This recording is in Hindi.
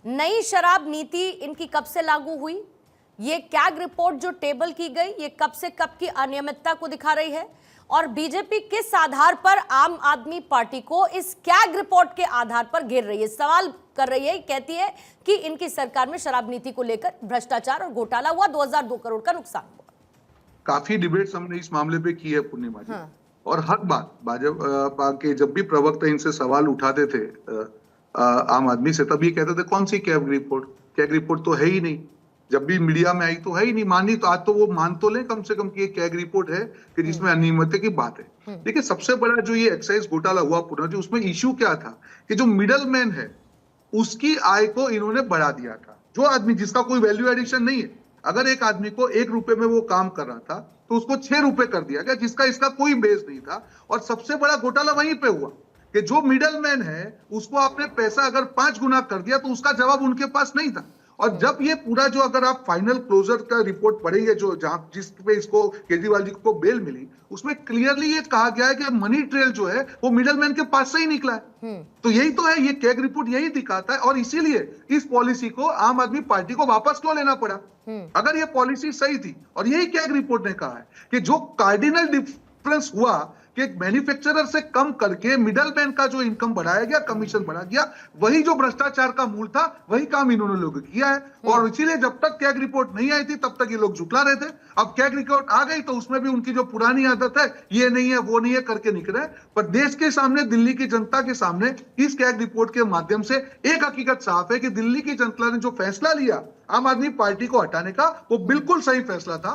नई शराब नीति इनकी कब से लागू हुई? ये कैग रिपोर्ट जो टेबल की गई, ये कब से कब की अनियमितता को दिखा रही है? और बीजेपी किस आधार पर आम आदमी पार्टी को इस कैग रिपोर्ट के आधार पर घेर रही है, सवाल कर रही है? कहती है कि इनकी सरकार में शराब नीति को लेकर भ्रष्टाचार और घोटाला हुआ, 2002 करोड़ का नुकसान हुआ। काफी डिबेट्स हमने इस मामले पे की है पूर्णिमा जी। और हर बात भाजपा के जब भी प्रवक्ता इनसे सवाल उठाते थे आम आदमी से, तब ये कहते थे कौन सी कैग रिपोर्ट तो है ही नहीं। जब भी मीडिया में आई तो है ही नहीं, मानी तो आज तो वो मान तो लें कम से कम कि ये कैग रिपोर्ट है कि जिसमें अनियमितता की बात है। देखिए सबसे बड़ा जो ये एक्साइज घोटाला हुआ पूर्णिमा जी, उसमें इश्यू क्या था कि जो मिडल मैन है उसकी आय को इन्होंने बढ़ा दिया था। जो आदमी जिसका कोई वैल्यू एडिशन नहीं है, अगर एक आदमी को 1 रुपए में वो काम कर रहा था तो उसको 6 रुपए कर दिया गया, जिसका इसका कोई बेस नहीं था। और सबसे बड़ा घोटाला वहीं पे हुआ कि जो मिडल मैन है उसको आपने पैसा अगर 5 गुना कर दिया तो उसका जवाब उनके पास नहीं था। और जब ये पूरा जो अगर आप फाइनल क्लोजर का रिपोर्ट पढ़ेंगे जो जहां जिस पे इसको केजरीवाल जी को बेल मिली, उसमें क्लियरली ये कहा गया है कि मनी ट्रेल जो है वो मिडल मैन के पास से ही निकला है। तो यही तो है, ये कैग रिपोर्ट यही दिखाता है। और इसीलिए इस पॉलिसी को आम आदमी पार्टी को वापस क्यों लेना पड़ा? अगर ये पॉलिसी सही थी, और यही कैग रिपोर्ट ने कहा है कि जो कार्डिनल डिफरेंस हुआ कि मैन्युफैक्चरर से कम करके मिडल मैन का जो इनकम बढ़ाया गया, कमीशन बढ़ा गया, वही जो भ्रष्टाचार का मूल था, वही काम इन्होंने लोग किया है। और इसीलिए जब तक कैग रिपोर्ट नहीं आई थी तब तक ये लोग झुकला रहे थे। अब कैग रिपोर्ट आ गई तो उसमें भी उनकी जो पुरानी आदत है, ये नहीं है वो नहीं है करके निकले। पर देश के सामने, दिल्ली की जनता के सामने इस कैग रिपोर्ट के माध्यम से एक हकीकत साफ है कि दिल्ली की जनता ने जो फैसला लिया आम आदमी पार्टी को हटाने का, वो बिल्कुल सही फैसला था।